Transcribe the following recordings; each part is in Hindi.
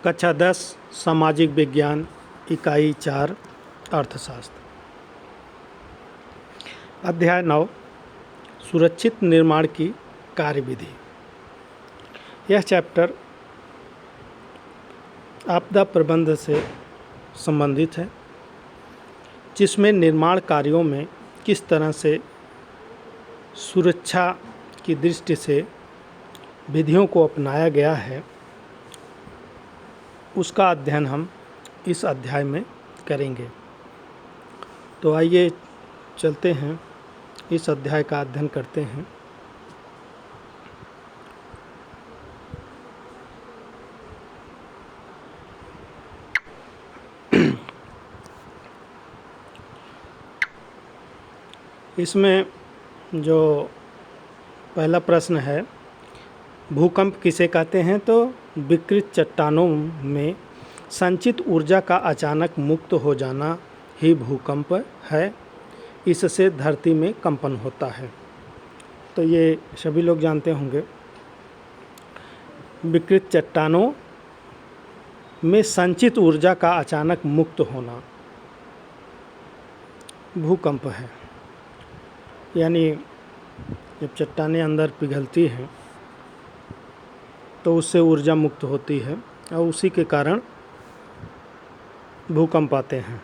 कक्षा 10 सामाजिक विज्ञान इकाई 4 अर्थशास्त्र। अध्याय 9 सुरक्षित निर्माण की कार्यविधि। यह चैप्टर आपदा प्रबंधन से संबंधित है, जिसमें निर्माण कार्यों में किस तरह से सुरक्षा की दृष्टि से विधियों को अपनाया गया है, उसका अध्ययन हम इस अध्याय में करेंगे। तो आइए चलते हैं, इस अध्याय का अध्ययन करते हैं। इसमें जो पहला प्रश्न है, भूकंप किसे कहते हैं, तो विकृत चट्टानों में संचित ऊर्जा का अचानक मुक्त हो जाना ही भूकंप है। इससे धरती में कंपन होता है। तो ये सभी लोग जानते होंगे। विकृत चट्टानों में संचित ऊर्जा का अचानक मुक्त होना भूकंप है। यानी जब चट्टानें अंदर पिघलती हैं तो उससे ऊर्जा मुक्त होती है और उसी के कारण भूकंप आते हैं।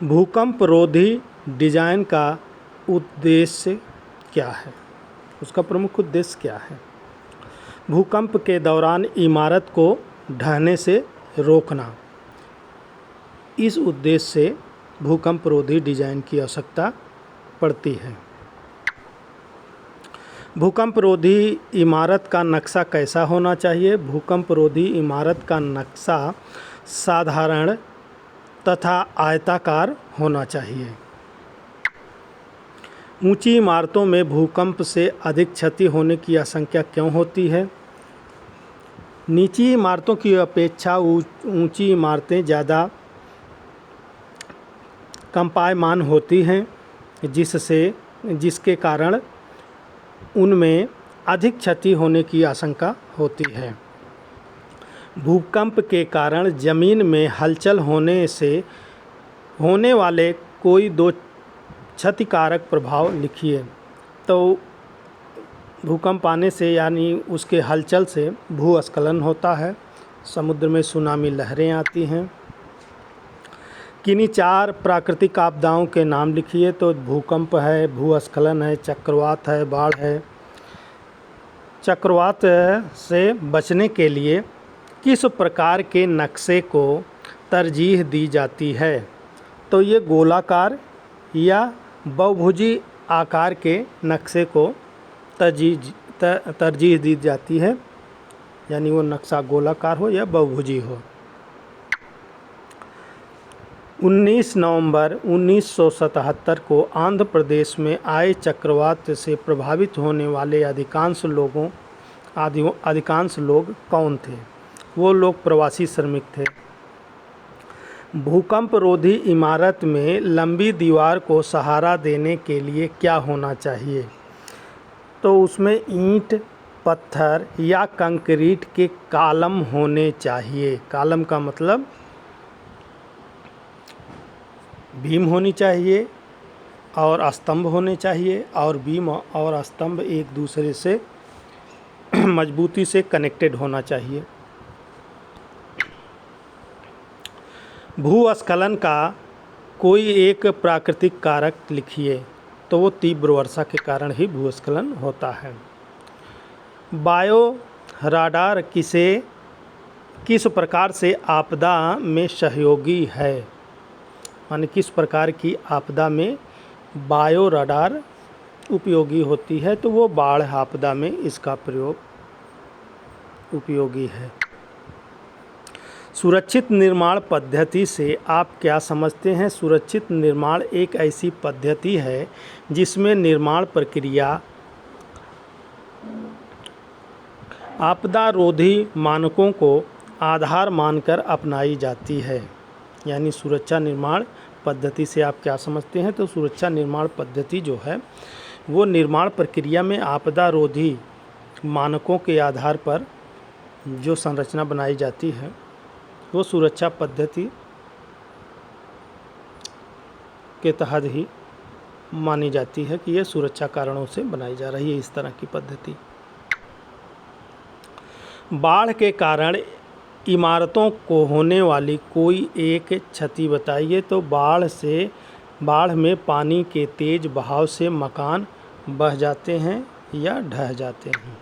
भूकंप रोधी डिजाइन का उद्देश्य क्या है, उसका प्रमुख उद्देश्य क्या है? भूकंप के दौरान इमारत को ढहने से रोकना। इस उद्देश्य से भूकंप रोधी डिजाइन की आवश्यकता पड़ती है। भूकंप रोधी इमारत का नक्शा कैसा होना चाहिए? भूकंप रोधी इमारत का नक्शा साधारण तथा आयताकार होना चाहिए। ऊंची इमारतों में भूकंप से अधिक क्षति होने की आशंका क्यों होती है? निचली इमारतों की अपेक्षा ऊंची इमारतें ज़्यादा कंपायमान होती हैं, जिसके कारण उनमें अधिक क्षति होने की आशंका होती है। भूकंप के कारण जमीन में हलचल होने से होने वाले कोई दो क्षतिकारक प्रभाव लिखिए। तो भूकंप आने से यानी उसके हलचल से भूस्खलन होता है, समुद्र में सुनामी लहरें आती हैं। किन्हीं 4 प्राकृतिक आपदाओं के नाम लिखिए। तो भूकंप है, भूस्खलन है, चक्रवात है, बाढ़ है। चक्रवात से बचने के लिए किस प्रकार के नक्शे को तरजीह दी जाती है? तो ये गोलाकार या बहुभुजी आकार के नक्शे को तरजीह दी जाती है, यानी वो नक्शा गोलाकार हो या बहुभुजी हो। 19 नवंबर 1977 को आंध्र प्रदेश में आए चक्रवात से प्रभावित होने वाले अधिकांश लोग कौन थे? वो लोग प्रवासी श्रमिक थे। भूकंप रोधी इमारत में लंबी दीवार को सहारा देने के लिए क्या होना चाहिए? तो उसमें ईंट, पत्थर या कंक्रीट के कॉलम होने चाहिए। कॉलम का मतलब बीम होनी चाहिए और स्तंभ होने चाहिए, और बीम और स्तंभ एक दूसरे से मजबूती से कनेक्टेड होना चाहिए। भूस्खलन का कोई एक प्राकृतिक कारक लिखिए। तो वो तीव्र वर्षा के कारण ही भूस्खलन होता है। बायो राडार किस प्रकार से आपदा में सहयोगी है? माने किस प्रकार की आपदा में बायो राडार उपयोगी होती है? तो वो बाढ़ आपदा में इसका प्रयोग उपयोगी है। सुरक्षित निर्माण पद्धति से आप क्या समझते हैं? सुरक्षित निर्माण एक ऐसी पद्धति है जिसमें निर्माण प्रक्रिया आपदा रोधी मानकों को आधार मानकर अपनाई जाती है। यानी सुरक्षा निर्माण पद्धति से आप क्या समझते हैं? तो सुरक्षा निर्माण पद्धति जो है वो निर्माण प्रक्रिया में आपदा रोधी मानकों के आधार पर जो संरचना बनाई जाती है वो सुरक्षा पद्धति के तहत ही मानी जाती है कि यह सुरक्षा कारणों से बनाई जा रही है इस तरह की पद्धति। बाढ़ के कारण इमारतों को होने वाली कोई एक क्षति बताइए। तो बाढ़ में पानी के तेज बहाव से मकान बह जाते हैं या ढह जाते हैं।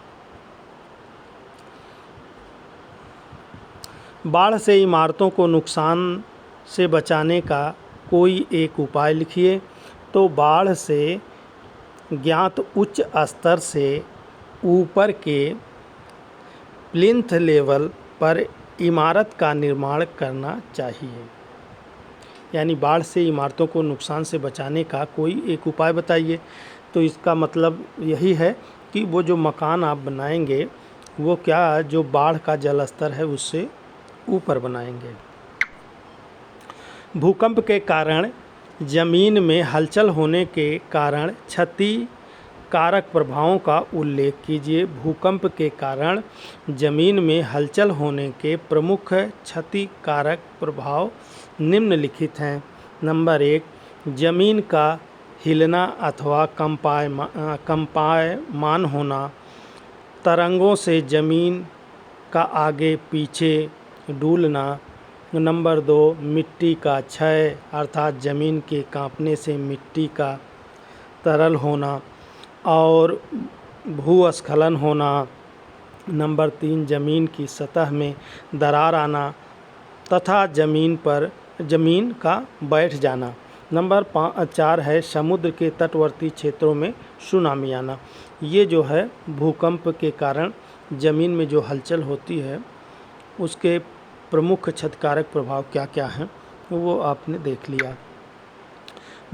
बाढ़ से इमारतों को नुकसान से बचाने का कोई एक उपाय लिखिए। तो बाढ़ से ज्ञात उच्च स्तर से ऊपर के प्लिंथ लेवल पर इमारत का निर्माण करना चाहिए। यानी बाढ़ से इमारतों को नुकसान से बचाने का कोई एक उपाय बताइए। तो इसका मतलब यही है कि वो जो मकान आप बनाएंगे वो क्या जो बाढ़ का जल स्तर है उससे ऊपर बनाएंगे। भूकंप के कारण जमीन में हलचल होने के कारण क्षति कारक प्रभावों का उल्लेख कीजिए। भूकंप के कारण जमीन में हलचल होने के प्रमुख क्षति कारक प्रभाव निम्नलिखित हैं। नंबर 1, जमीन का हिलना अथवा कंपायमान होना, तरंगों से जमीन का आगे पीछे डूलना। नंबर 2, मिट्टी का क्षय अर्थात जमीन के कांपने से मिट्टी का तरल होना और भूस्खलन होना। नंबर 3, जमीन की सतह में दरार आना तथा जमीन का बैठ जाना। नंबर 4 है समुद्र के तटवर्ती क्षेत्रों में सुनामी आना। ये जो है भूकंप के कारण ज़मीन में जो हलचल होती है उसके प्रमुख क्षतिकारक प्रभाव क्या क्या हैं वो आपने देख लिया।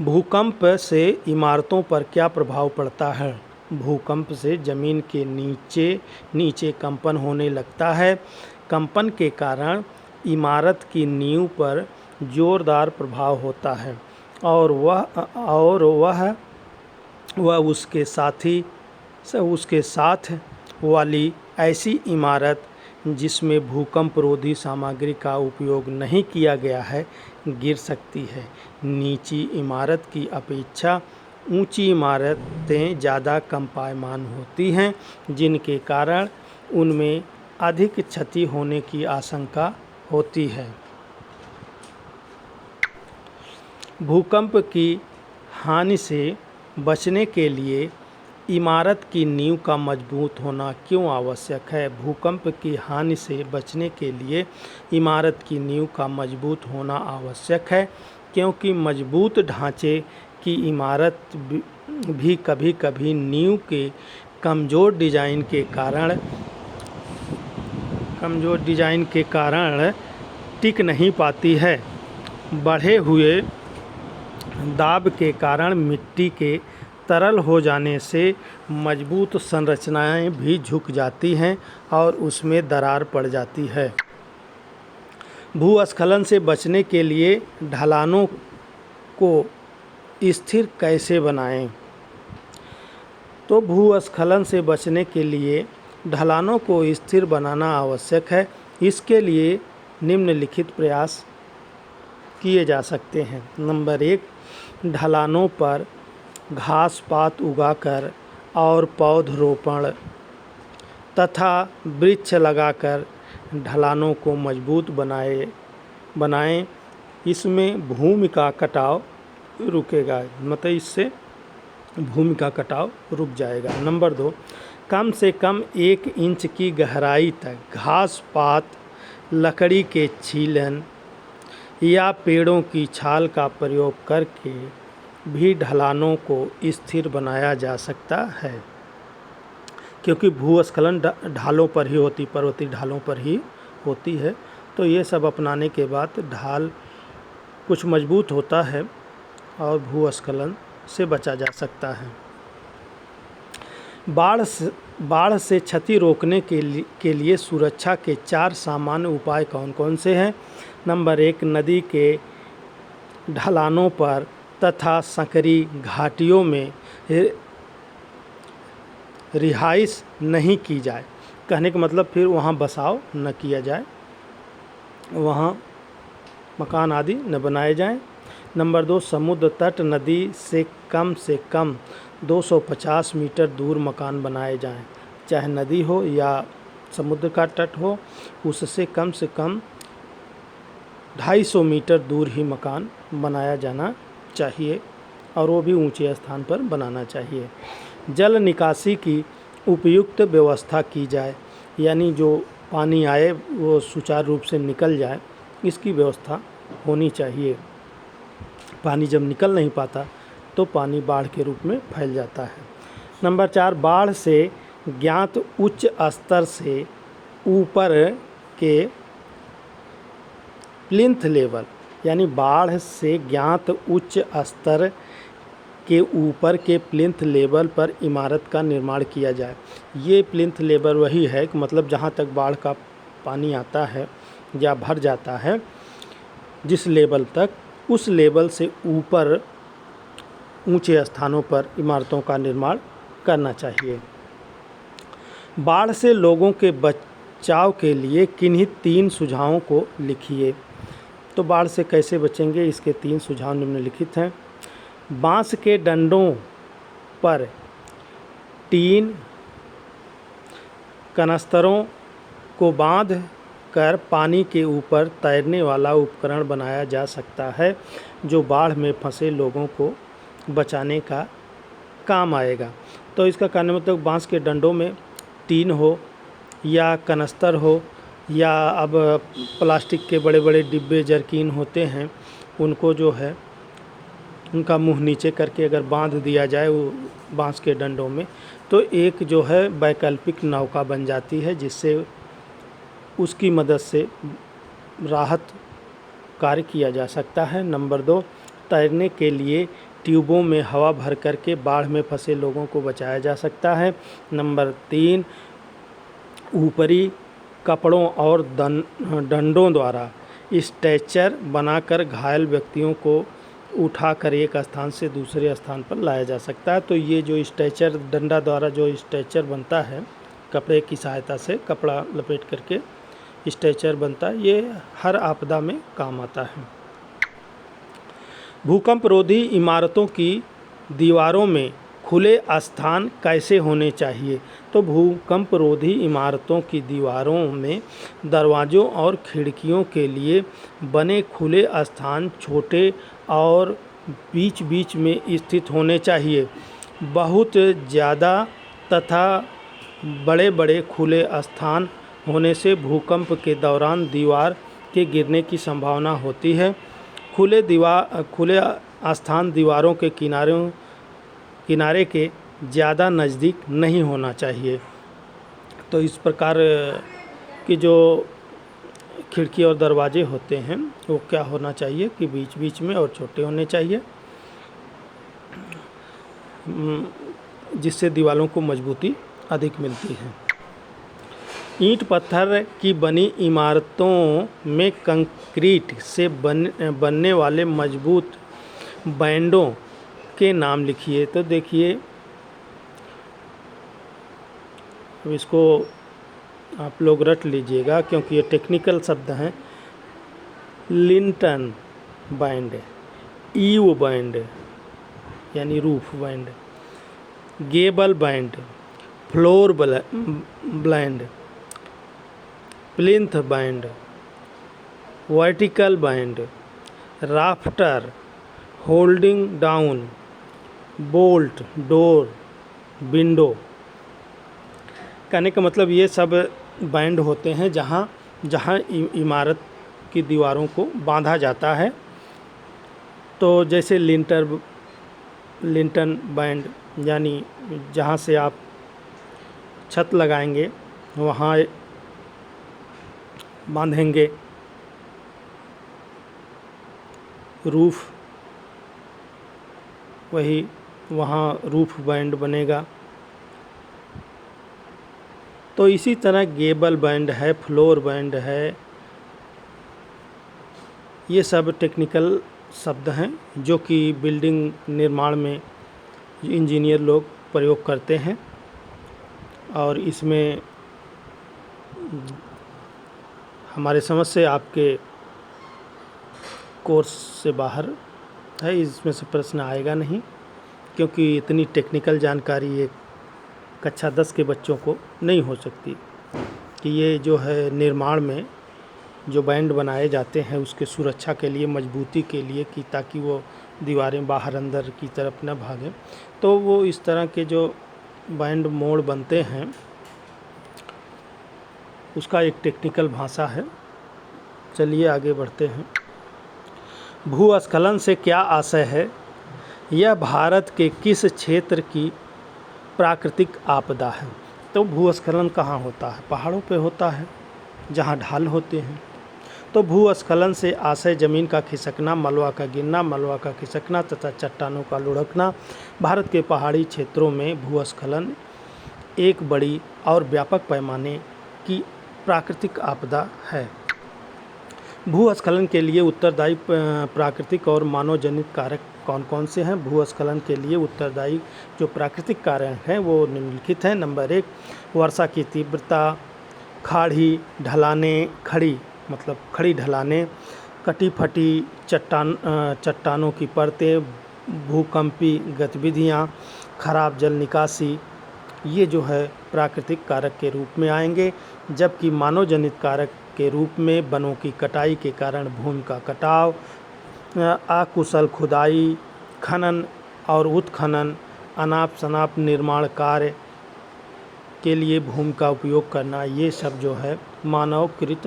भूकंप से इमारतों पर क्या प्रभाव पड़ता है? भूकंप से ज़मीन के नीचे कंपन होने लगता है। कंपन के कारण इमारत की नींव पर जोरदार प्रभाव होता है और वह उसके साथ वाली ऐसी इमारत जिसमें भूकंपरोधी सामग्री का उपयोग नहीं किया गया है गिर सकती है। नीची इमारत की अपेक्षा ऊंची इमारतें ज़्यादा कंपायमान होती हैं जिनके कारण उनमें अधिक क्षति होने की आशंका होती है। भूकंप की हानि से बचने के लिए इमारत की नींव का मजबूत होना क्यों आवश्यक है? भूकंप की हानि से बचने के लिए इमारत की नींव का मजबूत होना आवश्यक है क्योंकि मजबूत ढांचे की इमारत भी कभी कभी नींव के कमज़ोर डिज़ाइन के कारण टिक नहीं पाती है। बढ़े हुए दाब के कारण मिट्टी के तरल हो जाने से मजबूत संरचनाएं भी झुक जाती हैं और उसमें दरार पड़ जाती है। भूस्खलन से बचने के लिए ढलानों को स्थिर कैसे बनाएं? तो भूस्खलन से बचने के लिए ढलानों को स्थिर बनाना आवश्यक है। इसके लिए निम्नलिखित प्रयास किए जा सकते हैं। नंबर 1, ढलानों पर घास पात उगाकर और पौधरोपण तथा वृक्ष लगाकर ढलानों को मजबूत बनाएं। इसमें भूमि का कटाव रुकेगा, मतलब इससे भूमि का कटाव रुक जाएगा। नंबर 2, कम से कम 1 इंच की गहराई तक घास पात, लकड़ी के छीलन या पेड़ों की छाल का प्रयोग करके भी ढलानों को स्थिर बनाया जा सकता है क्योंकि भूस्खलन ढालों पर ही होती, पर्वतीय ढालों पर ही होती है। तो ये सब अपनाने के बाद ढाल कुछ मजबूत होता है और भूस्खलन से बचा जा सकता है। बाढ़ से क्षति रोकने के लिए सुरक्षा के 4 सामान्य उपाय कौन कौन से हैं? नंबर 1, नदी के ढलानों पर तथा संकरी घाटियों में रिहाइश नहीं की जाए कहने का मतलब फिर वहाँ बसाव न किया जाए, वहाँ मकान आदि न बनाए जाएं। नंबर 2, समुद्र तट नदी से कम 250 मीटर दूर मकान बनाए जाएं। चाहे नदी हो या समुद्र का तट हो, उससे कम 250 मीटर दूर ही मकान बनाया जाना चाहिए, और वो भी ऊंचे स्थान पर बनाना चाहिए। जल निकासी की उपयुक्त व्यवस्था की जाए, यानी जो पानी आए वो सुचारू रूप से निकल जाए, इसकी व्यवस्था होनी चाहिए। पानी जब निकल नहीं पाता तो पानी बाढ़ के रूप में फैल जाता है। नंबर 4, बाढ़ से ज्ञात उच्च स्तर से ऊपर के प्लिंथ लेवल, यानी बाढ़ से ज्ञात उच्च स्तर के ऊपर के प्लिंथ लेवल पर इमारत का निर्माण किया जाए। ये प्लिंथ लेवल वही है कि मतलब जहाँ तक बाढ़ का पानी आता है या भर जाता है, जिस लेवल तक, उस लेवल से ऊपर ऊंचे स्थानों पर इमारतों का निर्माण करना चाहिए। बाढ़ से लोगों के बचाव के लिए किन्हीं 3 सुझावों को लिखिए। तो बाढ़ से कैसे बचेंगे, इसके 3 सुझाव निम्नलिखित हैं। बांस के डंडों पर टीन कनस्तरों को बांध कर पानी के ऊपर तैरने वाला उपकरण बनाया जा सकता है, जो बाढ़ में फंसे लोगों को बचाने का काम आएगा। तो इसका कहने मतलब बांस के डंडों में टीन हो या कनस्तर हो, या अब प्लास्टिक के बड़े बड़े डिब्बे जरकीन होते हैं, उनको जो है उनका मुंह नीचे करके अगर बांध दिया जाए वो बांस के डंडों में, तो एक जो है वैकल्पिक नौका बन जाती है, जिससे उसकी मदद से राहत कार्य किया जा सकता है। नंबर 2, तैरने के लिए ट्यूबों में हवा भर करके बाढ़ में फंसे लोगों को बचाया जा सकता है। नंबर 3, ऊपरी कपड़ों और डंडों द्वारा स्ट्रेचर बनाकर घायल व्यक्तियों को उठाकर एक स्थान से दूसरे स्थान पर लाया जा सकता है। तो ये जो स्ट्रेचर, डंडा द्वारा जो स्ट्रेचर बनता है, कपड़े की सहायता से कपड़ा लपेट करके स्ट्रेचर बनता है, ये हर आपदा में काम आता है। भूकंप रोधी इमारतों की दीवारों में खुले स्थान कैसे होने चाहिए? तो भूकंप रोधी इमारतों की दीवारों में दरवाज़ों और खिड़कियों के लिए बने खुले स्थान छोटे और बीच बीच में स्थित होने चाहिए। बहुत ज़्यादा तथा बड़े बड़े खुले स्थान होने से भूकंप के दौरान दीवार के गिरने की संभावना होती है। खुले स्थान दीवारों के किनारे के ज़्यादा नज़दीक नहीं होना चाहिए। तो इस प्रकार की जो खिड़की और दरवाजे होते हैं वो क्या होना चाहिए कि बीच बीच में और छोटे होने चाहिए, जिससे दीवारों को मजबूती अधिक मिलती है। ईंट पत्थर की बनी इमारतों में कंक्रीट से बनने वाले मजबूत बैंडों के नाम लिखिए। तो देखिए, इसको आप लोग रट लीजिएगा क्योंकि ये टेक्निकल शब्द हैं। लिंटन बैंड, ईव बैंड यानी roof band, Gable band, floor band, plinth band, vertical band, rafter, holding down, bolt, door, window. कहने का मतलब ये सब बैंड होते हैं जहाँ इमारत की दीवारों को बांधा जाता है। तो जैसे लिंटन बैंड यानी जहाँ से आप छत लगाएंगे वहाँ बांधेंगे। रूफ, वही वहाँ रूफ बैंड बनेगा। तो इसी तरह गेबल बैंड है, फ्लोर बैंड है, ये सब टेक्निकल शब्द हैं जो कि बिल्डिंग निर्माण में इंजीनियर लोग प्रयोग करते हैं। और इसमें हमारे समझ से आपके कोर्स से बाहर है, इसमें से प्रश्न आएगा नहीं, क्योंकि इतनी टेक्निकल जानकारी एक कक्षा 10 के बच्चों को नहीं हो सकती कि ये जो है निर्माण में जो बैंड बनाए जाते हैं उसके सुरक्षा के लिए, मजबूती के लिए, कि ताकि वो दीवारें बाहर अंदर की तरफ न भागें, तो वो इस तरह के जो बैंड मोड़ बनते हैं उसका एक टेक्निकल भाषा है। चलिए आगे बढ़ते हैं। भूस्खलन से क्या आशय है? यह भारत के किस क्षेत्र की प्राकृतिक आपदा है? तो भूस्खलन कहाँ होता है? पहाड़ों पे होता है जहाँ ढाल होते हैं। तो भूस्खलन से आशय जमीन का खिसकना, मलबा का गिरना, मलबा का खिसकना तथा चट्टानों का लुढ़कना। भारत के पहाड़ी क्षेत्रों में भूस्खलन एक बड़ी और व्यापक पैमाने की प्राकृतिक आपदा है। भूस्खलन के लिए उत्तरदायी प्राकृतिक और मानवजनित कारक कौन कौन से हैं? भूस्खलन के लिए उत्तरदायी जो प्राकृतिक कारक हैं वो निम्नलिखित हैं। नंबर 1, वर्षा की तीव्रता, खाड़ी ढलानें, खड़ी ढलानें, कटी फटी चट्टानों की परतें, भूकंपी गतिविधियाँ, खराब जल निकासी, ये जो है प्राकृतिक कारक के रूप में आएंगे। जबकि मानवजनित कारक के रूप में वनों की कटाई के कारण भूमि का कटाव, अकुशल खुदाई, खनन और उत्खनन, अनाप शनाप निर्माण कार्य के लिए भूमि का उपयोग करना, ये सब जो है मानवकृत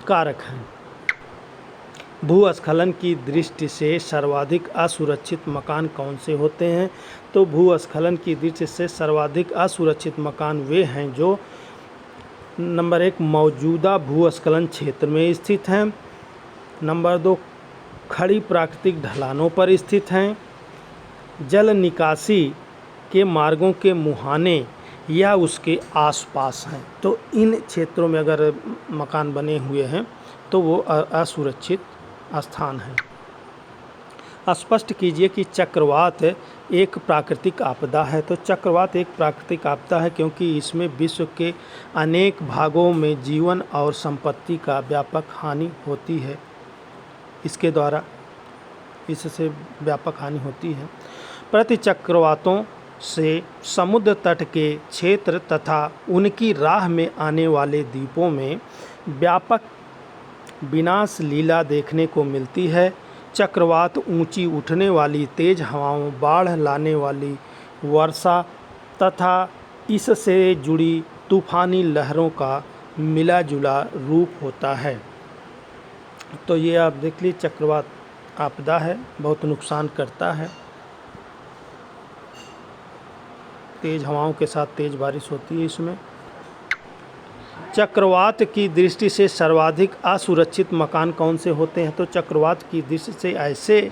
कारक हैं। भूस्खलन की दृष्टि से सर्वाधिक असुरक्षित मकान कौन से होते हैं? तो भूस्खलन की दृष्टि से सर्वाधिक असुरक्षित मकान वे हैं जो नंबर 1, मौजूदा भूस्खलन क्षेत्र में स्थित हैं। नंबर 2, खड़ी प्राकृतिक ढलानों पर स्थित हैं, जल निकासी के मार्गों के मुहाने या उसके आसपास हैं। तो इन क्षेत्रों में अगर मकान बने हुए हैं तो वो असुरक्षित स्थान है। स्पष्ट कीजिए कि चक्रवात एक प्राकृतिक आपदा है। तो चक्रवात एक प्राकृतिक आपदा है क्योंकि इसमें विश्व के अनेक भागों में जीवन और संपत्ति का व्यापक हानि होती है। इससे व्यापक हानि होती है। प्रति चक्रवातों से समुद्र तट के क्षेत्र तथा उनकी राह में आने वाले द्वीपों में व्यापक विनाश लीला देखने को मिलती है। चक्रवात ऊंची उठने वाली तेज हवाओं, बाढ़ लाने वाली वर्षा तथा इससे जुड़ी तूफानी लहरों का मिला जुला रूप होता है। तो ये आप देख लीजिए, चक्रवात आपदा है, बहुत नुकसान करता है। तेज हवाओं के साथ तेज बारिश होती है इसमें। चक्रवात की दृष्टि से सर्वाधिक असुरक्षित मकान कौन से होते हैं? तो चक्रवात की दृष्टि से ऐसे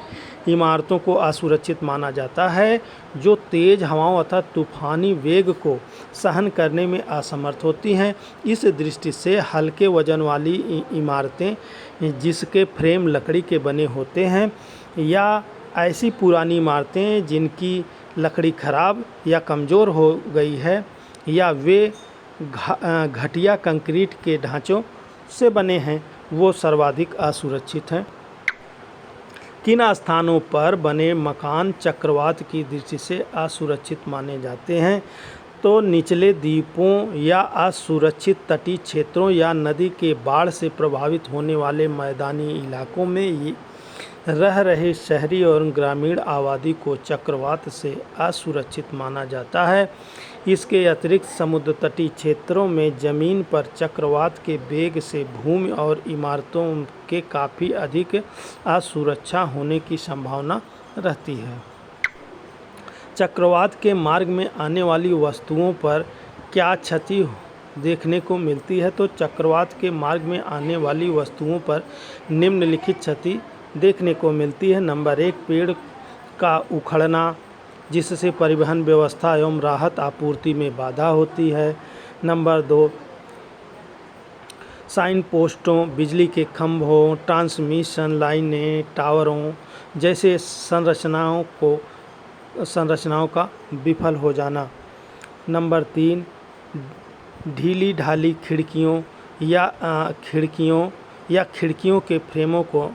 इमारतों को असुरक्षित माना जाता है जो तेज हवाओं अथवा तूफानी वेग को सहन करने में असमर्थ होती हैं। इस दृष्टि से हल्के वजन वाली इमारतें जिसके फ्रेम लकड़ी के बने होते हैं, या ऐसी पुरानी इमारतें जिनकी लकड़ी खराब या कमज़ोर हो गई है, या वे घटिया कंक्रीट के ढांचों से बने हैं, वो सर्वाधिक असुरक्षित हैं। किन स्थानों पर बने मकान चक्रवात की दृष्टि से असुरक्षित माने जाते हैं? तो निचले द्वीपों या असुरक्षित तटीय क्षेत्रों या नदी के बाढ़ से प्रभावित होने वाले मैदानी इलाकों में रह रहे शहरी और ग्रामीण आबादी को चक्रवात से असुरक्षित माना जाता है। इसके अतिरिक्त समुद्र तटीय क्षेत्रों में ज़मीन पर चक्रवात के वेग से भूमि और इमारतों के काफ़ी अधिक असुरक्षा होने की संभावना रहती है। चक्रवात के मार्ग में आने वाली वस्तुओं पर क्या क्षति देखने को मिलती है? तो चक्रवात के मार्ग में आने वाली वस्तुओं पर निम्नलिखित क्षति देखने को मिलती है। नंबर 1, पेड़ का उखड़ना जिससे परिवहन व्यवस्था एवं राहत आपूर्ति में बाधा होती है। नंबर 2, साइन पोस्टों, बिजली के खंभों, ट्रांसमिशन लाइनें, टावरों जैसे संरचनाओं का विफल हो जाना। नंबर 3, ढीली ढाली खिड़कियों के फ्रेमों को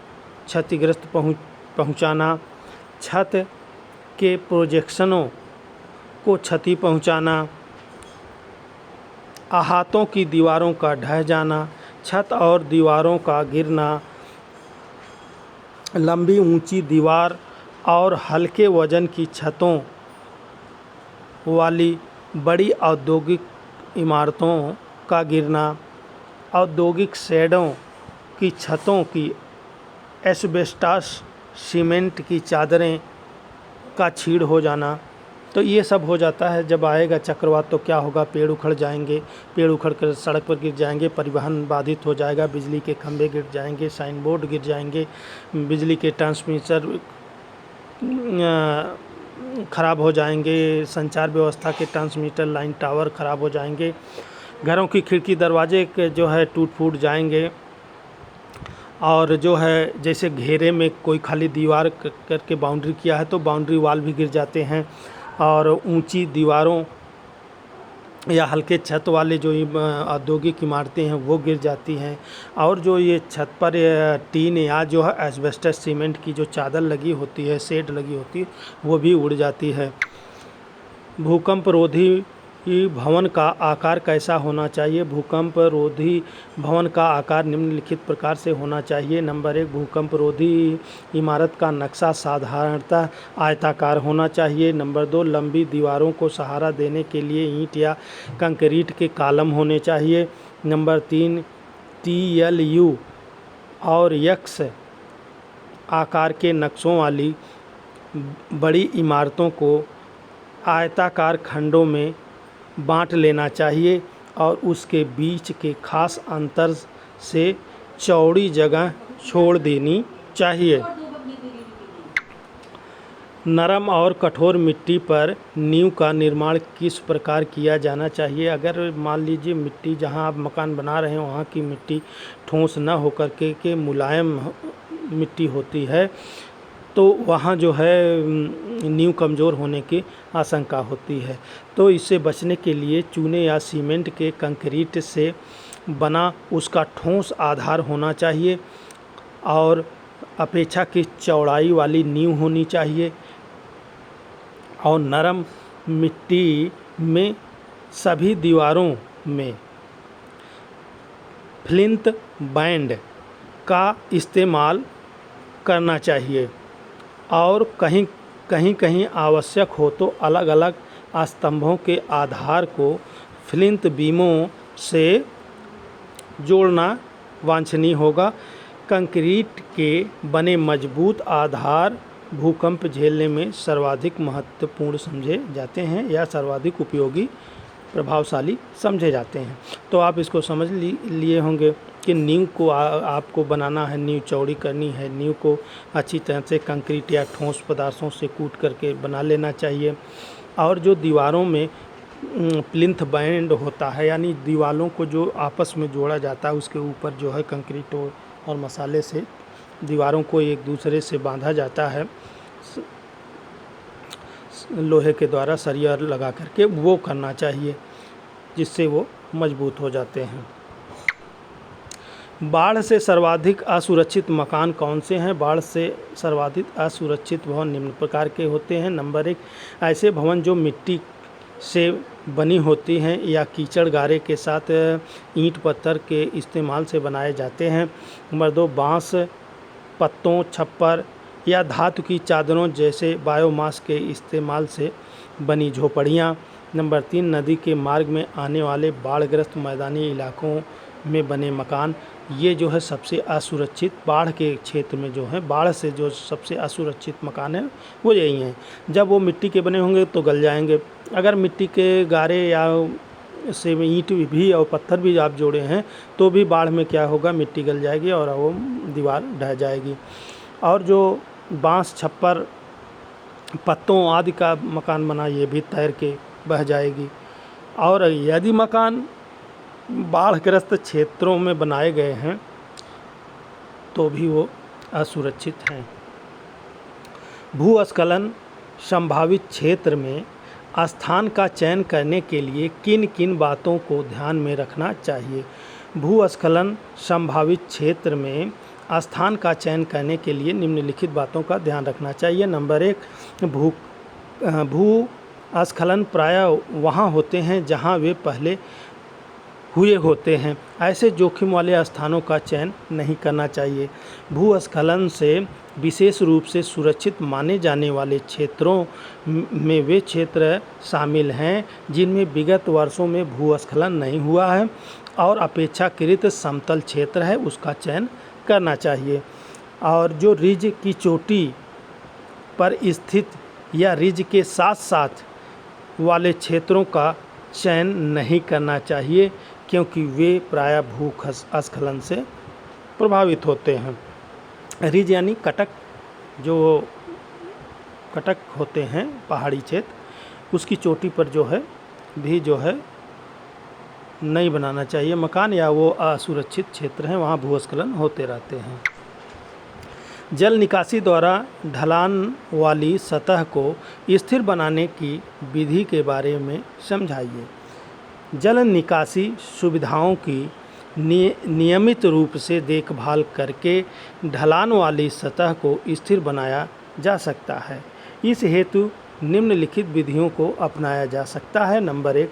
क्षतिग्रस्त पहुंचाना, छत के प्रोजेक्शनों को क्षति पहुंचाना, अहातों की दीवारों का ढह जाना, छत और दीवारों का गिरना, लंबी ऊंची दीवार और हल्के वजन की छतों वाली बड़ी औद्योगिक इमारतों का गिरना, औद्योगिक शेडों की छतों की एस्बेस्टॉस सीमेंट की चादरें का छीड़ हो जाना। तो ये सब हो जाता है। जब आएगा चक्रवात तो क्या होगा, पेड़ उखड़ जाएंगे, पेड़ उखड़ कर सड़क पर गिर जाएंगे, परिवहन बाधित हो जाएगा, बिजली के खंभे गिर जाएंगे, साइन बोर्ड गिर जाएंगे, बिजली के ट्रांसमीटर ख़राब हो जाएंगे, संचार व्यवस्था के ट्रांसमीटर लाइन टावर ख़राब हो जाएंगे, घरों की खिड़की दरवाजे के जो है टूट फूट जाएंगे, और जो है जैसे घेरे में कोई खाली दीवार करके बाउंड्री किया है तो बाउंड्री वाल भी गिर जाते हैं, और ऊंची दीवारों या हल्के छत वाले जो औद्योगिक इमारतें हैं वो गिर जाती हैं, और जो ये छत पर टीन या जो है एस्बेस्टस सीमेंट की जो चादर लगी होती है, शेड लगी होती है, वो भी उड़ जाती है। भूकंप रोधी भवन का आकार कैसा होना चाहिए? भूकंप रोधी भवन का आकार निम्नलिखित प्रकार से होना चाहिए। नंबर 1, भूकंप रोधी इमारत का नक्शा साधारणतः आयताकार होना चाहिए। नंबर 2, लंबी दीवारों को सहारा देने के लिए ईंट या कंक्रीट के कॉलम होने चाहिए। नंबर 3, TLU और X आकार के नक्शों वाली बड़ी इमारतों को आयताकार खंडों में बांट लेना चाहिए और उसके बीच के खास अंतर से चौड़ी जगह छोड़ देनी चाहिए। नरम और कठोर मिट्टी पर नींव का निर्माण किस प्रकार किया जाना चाहिए? अगर मान लीजिए मिट्टी जहां आप मकान बना रहे हैं वहां की मिट्टी ठोस न होकर के मुलायम मिट्टी होती है तो वहाँ जो है नींव कमज़ोर होने की आशंका होती है। तो इससे बचने के लिए चूने या सीमेंट के कंक्रीट से बना उसका ठोस आधार होना चाहिए और अपेक्षाकृत चौड़ाई वाली नींव होनी चाहिए, और नरम मिट्टी में सभी दीवारों में फ्लिंट बैंड का इस्तेमाल करना चाहिए, और कहीं आवश्यक हो तो अलग अलग स्तंभों के आधार को फ्लिंट बीमों से जोड़ना वांछनीय होगा। कंक्रीट के बने मजबूत आधार भूकंप झेलने में सर्वाधिक महत्वपूर्ण समझे जाते हैं या सर्वाधिक उपयोगी प्रभावशाली समझे जाते हैं। तो आप इसको समझ लिए होंगे कि नींव को आपको बनाना है, नींव चौड़ी करनी है, नींव को अच्छी तरह से कंक्रीट या ठोस पदार्थों से कूट करके बना लेना चाहिए। और जो दीवारों में प्लिंथ बैंड होता है यानी दीवारों को जो आपस में जोड़ा जाता है उसके ऊपर जो है कंक्रीट और मसाले से दीवारों को एक दूसरे से बांधा जाता है लोहे के द्वारा सरिया लगा करके, वो करना चाहिए जिससे वो मजबूत हो जाते हैं। बाढ़ से सर्वाधिक असुरक्षित मकान कौन से हैं? बाढ़ से सर्वाधिक असुरक्षित भवन निम्न प्रकार के होते हैं। नंबर 1, ऐसे भवन जो मिट्टी से बनी होती हैं या कीचड़ गारे के साथ ईंट पत्थर के इस्तेमाल से बनाए जाते हैं। नंबर 2, बांस, पत्तों, छप्पर या धातु की चादरों जैसे बायोमास के इस्तेमाल से बनी झोपड़ियाँ। नंबर 3, नदी के मार्ग में आने वाले बाढ़ग्रस्त मैदानी इलाकों में बने मकान। ये जो है सबसे असुरक्षित, बाढ़ के क्षेत्र में जो है बाढ़ से जो सबसे असुरक्षित मकान है वो यही हैं। जब वो मिट्टी के बने होंगे तो गल जाएंगे। अगर मिट्टी के गारे या से ईंट भी और पत्थर भी आप जोड़े हैं तो भी बाढ़ में क्या होगा, मिट्टी गल जाएगी और वो दीवार ढह जाएगी। और जो बांस, छप्पर, पत्तों आदि का मकान बना ये भी तैर के बह जाएगी। और यदि मकान बाढ़ग्रस्त क्षेत्रों में बनाए गए हैं तो भी वो असुरक्षित हैं। भूस्खलन संभावित क्षेत्र में स्थान का चयन करने के लिए किन किन बातों को ध्यान में रखना चाहिए? भूस्खलन संभावित क्षेत्र में स्थान का चयन करने के लिए निम्नलिखित बातों का ध्यान रखना चाहिए। नंबर 1, भूस्खलन प्रायः वहाँ होते हैं जहाँ वे पहले हुए होते हैं। ऐसे जोखिम वाले स्थानों का चयन नहीं करना चाहिए। भूस्खलन से विशेष रूप से सुरक्षित माने जाने वाले क्षेत्रों में वे क्षेत्र शामिल हैं जिनमें विगत वर्षों में भूस्खलन नहीं हुआ है और अपेक्षाकृत समतल क्षेत्र है, उसका चयन करना चाहिए। और जो रिज की चोटी पर स्थित या रिज के साथ साथ वाले क्षेत्रों का चयन नहीं करना चाहिए क्योंकि वे प्रायः भूस्खलन से प्रभावित होते हैं। रिज यानी कटक, जो कटक होते हैं पहाड़ी क्षेत्र, उसकी चोटी पर जो है नहीं बनाना चाहिए मकान, या वो असुरक्षित क्षेत्र हैं, वहाँ भूस्खलन होते रहते हैं। जल निकासी द्वारा ढलान वाली सतह को स्थिर बनाने की विधि के बारे में समझाइए। जल निकासी सुविधाओं की नियमित रूप से देखभाल करके ढलान वाली सतह को स्थिर बनाया जा सकता है। इस हेतु निम्नलिखित विधियों को अपनाया जा सकता है। नंबर 1,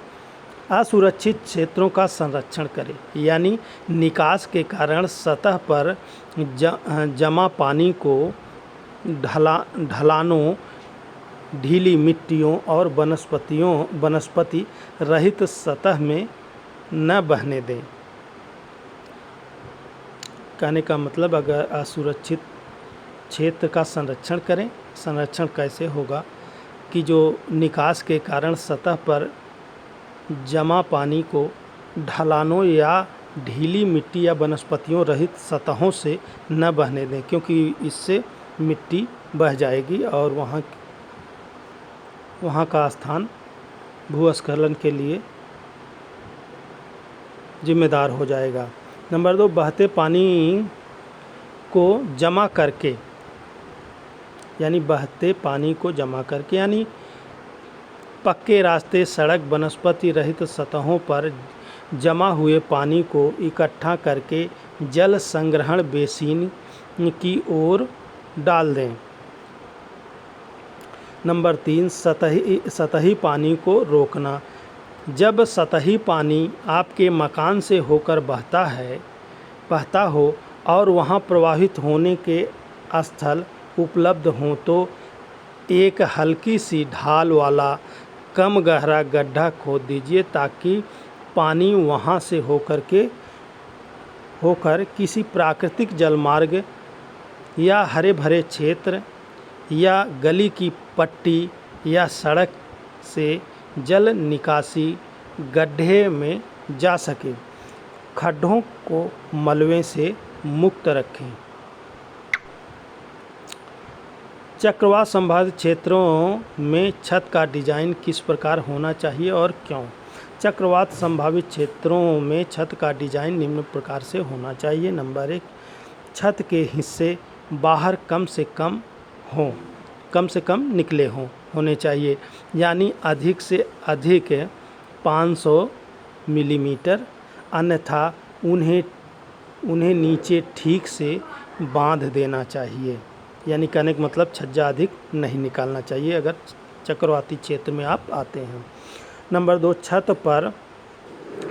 असुरक्षित क्षेत्रों का संरक्षण करें, यानी निकास के कारण सतह पर जमा पानी को ढलानों, ढीली मिट्टियों और वनस्पति रहित सतह में न बहने दें। कहने का मतलब, अगर असुरक्षित क्षेत्र का संरक्षण करें। संरक्षण कैसे होगा कि जो निकास के कारण सतह पर जमा पानी को ढलानों या ढीली मिट्टी या वनस्पतियों रहित सतहों से न बहने दें, क्योंकि इससे मिट्टी बह जाएगी और वहाँ का स्थान भूस्खलन के लिए जिम्मेदार हो जाएगा। नंबर 2, बहते पानी को जमा करके, यानी पक्के रास्ते, सड़क, वनस्पति रहित सतहों पर जमा हुए पानी को इकट्ठा करके जल संग्रहण बेसिन की ओर डाल दें। नंबर 3, सतही पानी को रोकना। जब सतही पानी आपके मकान से होकर बहता हो और वहां प्रवाहित होने के स्थल उपलब्ध हों तो एक हल्की सी ढाल वाला कम गहरा गड्ढा खोद दीजिए ताकि पानी वहां से होकर किसी प्राकृतिक जलमार्ग या हरे भरे क्षेत्र या गली की पट्टी या सड़क से जल निकासी गड्ढे में जा सके। खड्डों को मलबे से मुक्त रखें। चक्रवात संभावित क्षेत्रों में छत का डिजाइन किस प्रकार होना चाहिए और क्यों? चक्रवात संभावित क्षेत्रों में छत का डिजाइन निम्न प्रकार से होना चाहिए। नंबर 1, छत के हिस्से बाहर कम से कम निकले होने चाहिए, यानी अधिक से अधिक 500 मिलीमीटर, अन्यथा उन्हें नीचे ठीक से बांध देना चाहिए। यानी कहने का मतलब छज्जा अधिक नहीं निकालना चाहिए अगर चक्रवाती क्षेत्र में आप आते हैं। नंबर 2, छत पर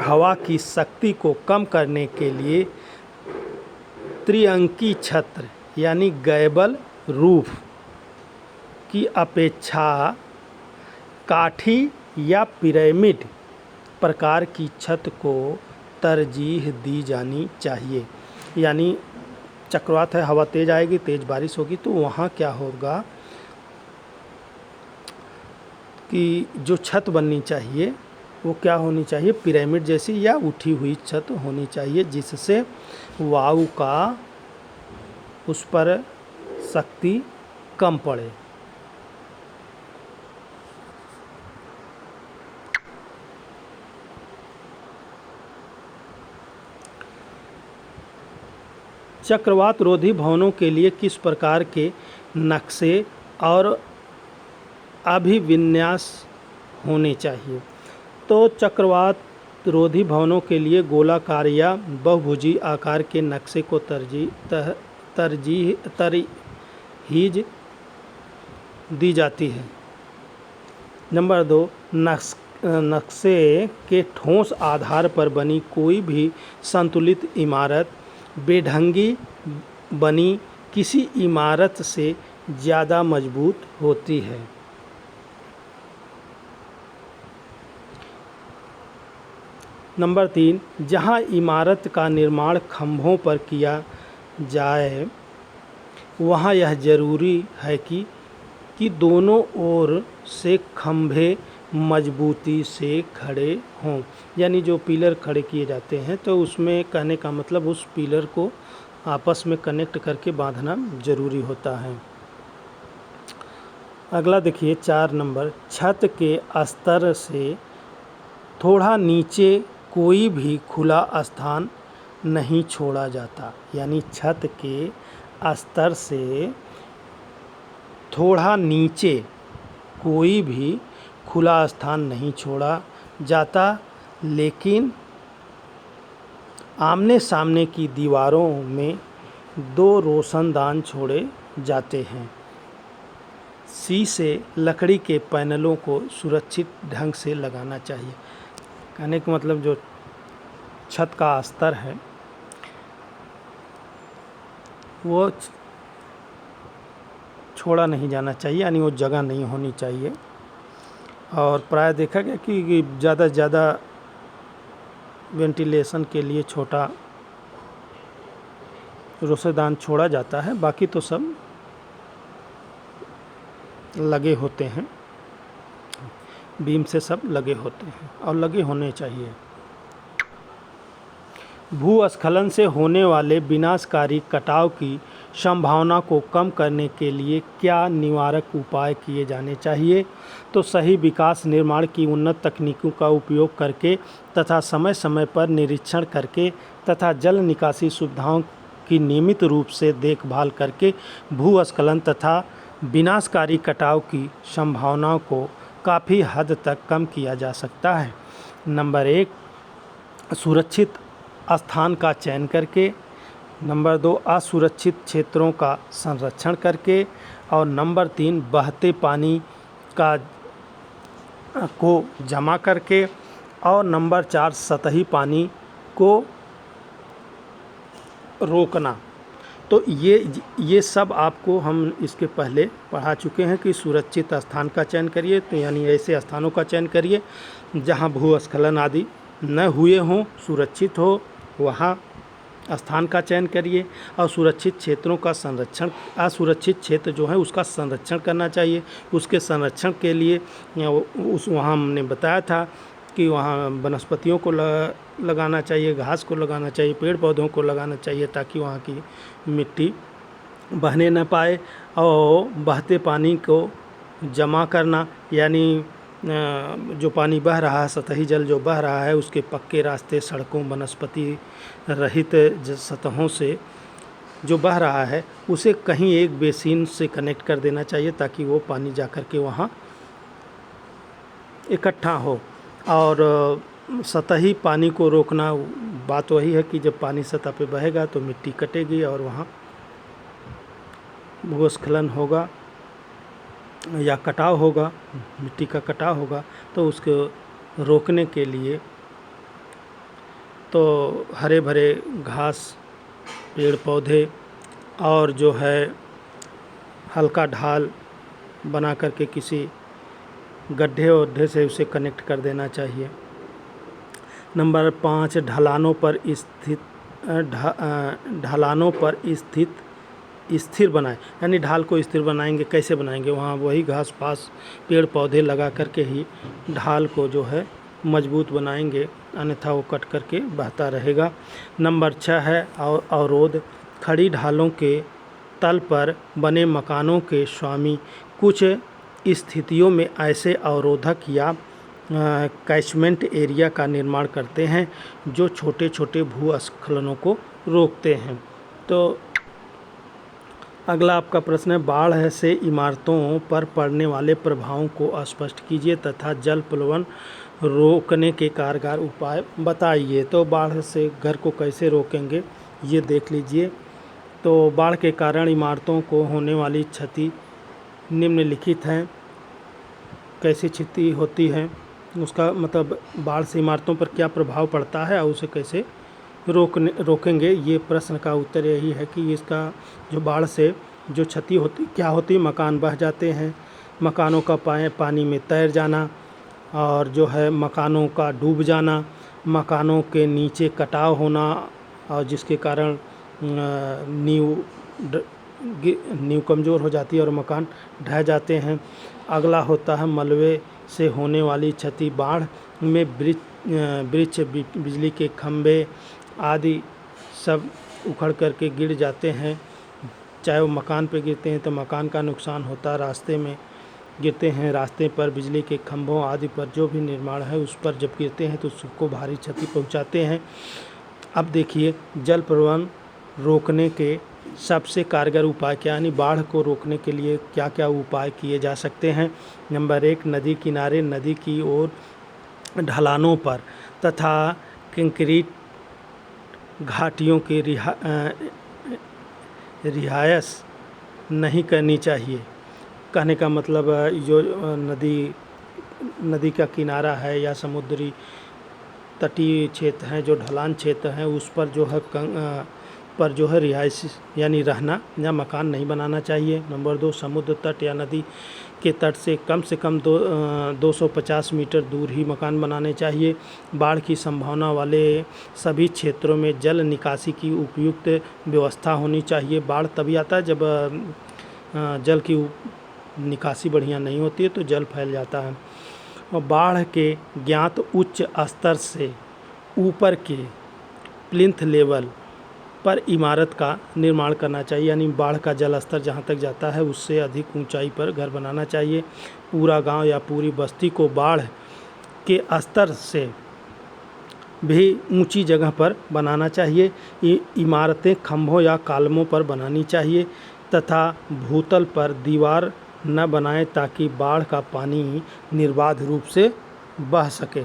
हवा की शक्ति को कम करने के लिए त्रिअंकी छत्र यानी गैबल रूफ की अपेक्षा काठी या पिरामिड प्रकार की छत को तरजीह दी जानी चाहिए। यानी चक्रवात है, हवा तेज आएगी, तेज बारिश होगी, तो वहाँ क्या होगा कि जो छत बननी चाहिए वो क्या होनी चाहिए, पिरामिड जैसी या उठी हुई छत होनी चाहिए, जिससे वायु का उस पर शक्ति कम पड़े। चक्रवात रोधी भवनों के लिए किस प्रकार के नक्शे और अभिविन्यास होने चाहिए। तो चक्रवात रोधी भवनों के लिए गोलाकार या बहुभुजी आकार के नक्शे को तरजीह दी जाती है। नंबर 2, नक्शे के ठोस आधार पर बनी कोई भी संतुलित इमारत बेढंगी बनी किसी इमारत से ज़्यादा मजबूत होती है। नंबर 3, जहां इमारत का निर्माण खंभों पर किया जाए वहां यह ज़रूरी है कि दोनों ओर से खंभे मजबूती से खड़े हों। यानी जो पिलर खड़े किए जाते हैं तो उसमें कहने का मतलब उस पिलर को आपस में कनेक्ट करके बांधना ज़रूरी होता है। अगला देखिए 4 नंबर, छत के स्तर से थोड़ा नीचे कोई भी खुला स्थान नहीं छोड़ा जाता। यानी छत के स्तर से थोड़ा नीचे कोई भी खुला स्थान नहीं छोड़ा जाता, लेकिन आमने सामने की दीवारों में 2 रोशनदान छोड़े जाते हैं। सी से लकड़ी के पैनलों को सुरक्षित ढंग से लगाना चाहिए। कहने का मतलब जो छत का स्तर है वो छोड़ा नहीं जाना चाहिए, यानी वो जगह नहीं होनी चाहिए। और प्राय देखा गया कि ज़्यादा से ज़्यादा वेंटिलेशन के लिए छोटा रोशनदान छोड़ा जाता है, बाकी तो सब लगे होते हैं, बीम से सब लगे होते हैं और लगे होने चाहिए। भूस्खलन से होने वाले विनाशकारी कटाव की संभावना को कम करने के लिए क्या निवारक उपाय किए जाने चाहिए? तो सही विकास निर्माण की उन्नत तकनीकों का उपयोग करके तथा समय समय पर निरीक्षण करके तथा जल निकासी सुविधाओं की नियमित रूप से देखभाल करके भूस्खलन तथा विनाशकारी कटाव की संभावनाओं को काफ़ी हद तक कम किया जा सकता है। नंबर 1, सुरक्षित स्थान का चयन करके। नंबर 2, असुरक्षित क्षेत्रों का संरक्षण करके। और नंबर 3, बहते पानी को जमा करके। और नंबर 4, सतही पानी को रोकना। तो ये सब आपको हम इसके पहले पढ़ा चुके हैं कि सुरक्षित स्थान का चयन करिए, तो यानी ऐसे स्थानों का चयन करिए जहां भूस्खलन आदि न हुए हों, सुरक्षित हो, वहाँ स्थान का चयन करिए। और सुरक्षित क्षेत्रों का संरक्षण, असुरक्षित क्षेत्र जो है उसका संरक्षण करना चाहिए। उसके संरक्षण के लिए वहाँ हमने बताया था कि वहाँ वनस्पतियों को लगाना चाहिए, घास को लगाना चाहिए, पेड़ पौधों को लगाना चाहिए ताकि वहाँ की मिट्टी बहने न पाए। और बहते पानी को जमा करना, यानी जो पानी बह रहा है, सतही जल जो बह रहा है, उसके पक्के रास्ते, सड़कों, वनस्पति रहित सतहों से जो बह रहा है उसे कहीं एक बेसिन से कनेक्ट कर देना चाहिए ताकि वो पानी जा कर के वहाँ इकट्ठा हो। और सतही पानी को रोकना, बात वही है कि जब पानी सतह पे बहेगा तो मिट्टी कटेगी और वहाँ भूस्खलन होगा या कटाव होगा, मिट्टी का कटाव होगा। तो उसको रोकने के लिए तो हरे भरे घास, पेड़ पौधे और जो है हल्का ढाल बना करके किसी गड्ढे वड्ढे से उसे कनेक्ट कर देना चाहिए। नंबर 5, ढलानों पर स्थिर बनाएं। यानी ढाल को स्थिर बनाएंगे, कैसे बनाएंगे? वहाँ वही घास पास पेड़ पौधे लगा करके ही ढाल को जो है मजबूत बनाएंगे, अन्यथा वो कट करके बहता रहेगा। नंबर 6 है अवरोध। खड़ी ढालों के तल पर बने मकानों के स्वामी कुछ स्थितियों में ऐसे अवरोधक या कैचमेंट एरिया का निर्माण करते हैं जो छोटे छोटे भूस्खलनों को रोकते हैं। तो अगला आपका प्रश्न है, बाढ़ से इमारतों पर पड़ने वाले प्रभावों को स्पष्ट कीजिए तथा जल प्लवन रोकने के कारगर उपाय बताइए। तो बाढ़ से घर को कैसे रोकेंगे ये देख लीजिए। तो बाढ़ के कारण इमारतों को होने वाली क्षति निम्नलिखित हैं। कैसी क्षति होती है, उसका मतलब बाढ़ से इमारतों पर क्या प्रभाव पड़ता है और उसे कैसे रोकेंगे, ये प्रश्न का उत्तर यही है कि इसका जो बाढ़ से जो क्षति होती क्या होती, मकान बह जाते हैं, मकानों का पानी में तैर जाना, और जो है मकानों का डूब जाना, मकानों के नीचे कटाव होना, और जिसके कारण नींव कमज़ोर हो जाती है और मकान ढह जाते हैं। अगला होता है मलबे से होने वाली क्षति। बाढ़ में वृक्ष, बिजली के खंभे आदि सब उखड़ करके गिर जाते हैं। चाहे वो मकान पे गिरते हैं तो मकान का नुकसान होता है, रास्ते में गिरते हैं, रास्ते पर बिजली के खंभों आदि पर जो भी निर्माण है उस पर जब गिरते हैं तो सबको भारी क्षति पहुंचाते हैं। अब देखिए जल प्रवाह रोकने के सबसे कारगर उपाय क्या, यानी बाढ़ को रोकने के लिए क्या क्या उपाय किए जा सकते हैं। नंबर 1, नदी किनारे, नदी की ओर, ढलानों पर तथा कंक्रीट घाटियों की रिहायश नहीं करनी चाहिए। कहने का मतलब जो नदी का किनारा है या समुद्री तटीय क्षेत्र हैं, जो ढलान क्षेत्र हैं, उस पर जो है रिहायश यानी रहना या मकान नहीं बनाना चाहिए। नंबर 2, समुद्र तट या नदी के तट से कम 250 मीटर दूर ही मकान बनाने चाहिए। बाढ़ की संभावना वाले सभी क्षेत्रों में जल निकासी की उपयुक्त व्यवस्था होनी चाहिए। बाढ़ तभी आता है जब जल की निकासी बढ़िया नहीं होती है तो जल फैल जाता है। और बाढ़ के ज्ञात उच्च स्तर से ऊपर के प्लिंथ लेवल पर इमारत का निर्माण करना चाहिए, यानी बाढ़ का जल स्तर जहाँ तक जाता है उससे अधिक ऊंचाई पर घर बनाना चाहिए। पूरा गांव या पूरी बस्ती को बाढ़ के स्तर से भी ऊंची जगह पर बनाना चाहिए। इमारतें खंभों या कॉलमों पर बनानी चाहिए तथा भूतल पर दीवार न बनाएं ताकि बाढ़ का पानी निर्बाध रूप से बह सके।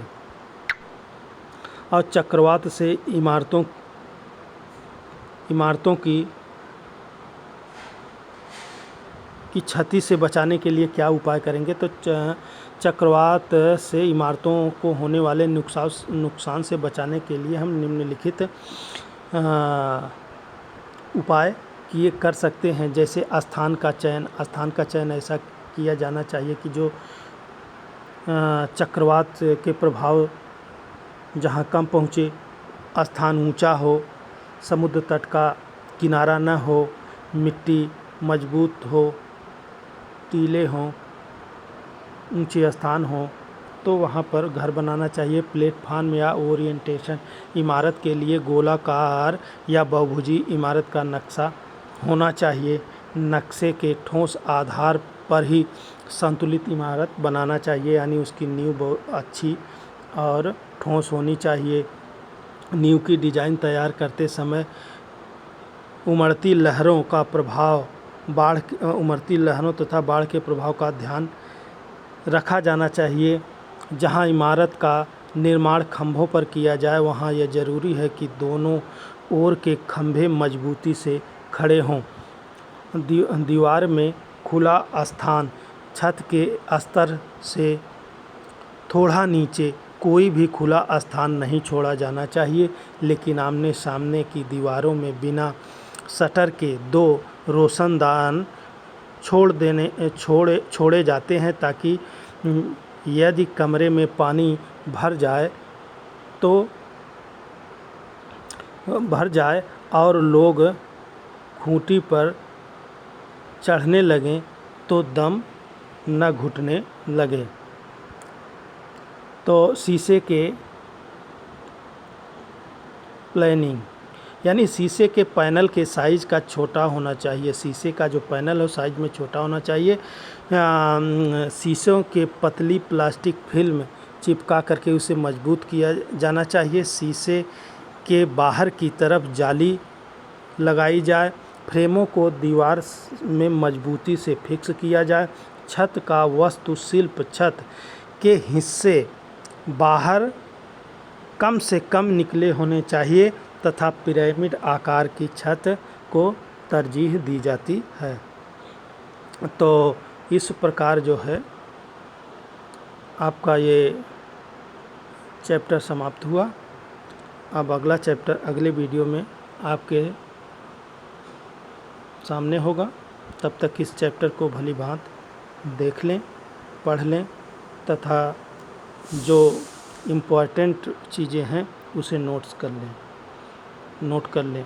और चक्रवात से इमारतों की क्षति से बचाने के लिए क्या उपाय करेंगे। तो चक्रवात से इमारतों को होने वाले नुकसान से बचाने के लिए हम निम्नलिखित उपाय कर सकते हैं। जैसे स्थान का चयन ऐसा किया जाना चाहिए कि जो चक्रवात के प्रभाव जहाँ कम पहुँचे, स्थान ऊंचा हो, समुद्र तट का किनारा न हो, मिट्टी मजबूत हो, टीले हों, ऊंचे स्थान हो, तो वहाँ पर घर बनाना चाहिए। प्लेटफार्म या ओरिएंटेशन इमारत के लिए गोलाकार या बहुभुजी इमारत का नक्शा होना चाहिए। नक्शे के ठोस आधार पर ही संतुलित इमारत बनाना चाहिए, यानी उसकी नींव बहुत अच्छी और ठोस होनी चाहिए। नींव की डिज़ाइन तैयार करते समय उमड़ती लहरों तथा बाढ़ के प्रभाव का ध्यान रखा जाना चाहिए। जहां इमारत का निर्माण खंभों पर किया जाए वहां यह जरूरी है कि दोनों ओर के खंभे मजबूती से खड़े हों। दीवार में खुला स्थान, छत के स्तर से थोड़ा नीचे कोई भी खुला स्थान नहीं छोड़ा जाना चाहिए, लेकिन आमने सामने की दीवारों में बिना शटर के 2 रोशनदान छोड़े जाते हैं ताकि यदि कमरे में पानी भर जाए और लोग खूंटी पर चढ़ने लगें तो दम न घुटने लगे। तो शीशे के प्लानिंग, यानी शीशे के पैनल के साइज़ का छोटा होना चाहिए। शीशे का जो पैनल हो साइज़ में छोटा होना चाहिए। शीशों के पतली प्लास्टिक फिल्म चिपका करके उसे मजबूत किया जाना चाहिए। शीशे के बाहर की तरफ जाली लगाई जाए फ्रेमों को दीवार में मजबूती से फिक्स किया जाए। छत का वास्तुशिल्प छत के हिस्से बाहर कम से कम निकले होने चाहिए तथा पिरामिड आकार की छत को तरजीह दी जाती है। तो इस प्रकार जो है आपका ये चैप्टर समाप्त हुआ। अब अगला चैप्टर अगले वीडियो में आपके सामने होगा। तब तक इस चैप्टर को भली भांत देख लें, पढ़ लें तथा जो इम्पोर्टेंट चीज़ें हैं उसे नोट कर लें।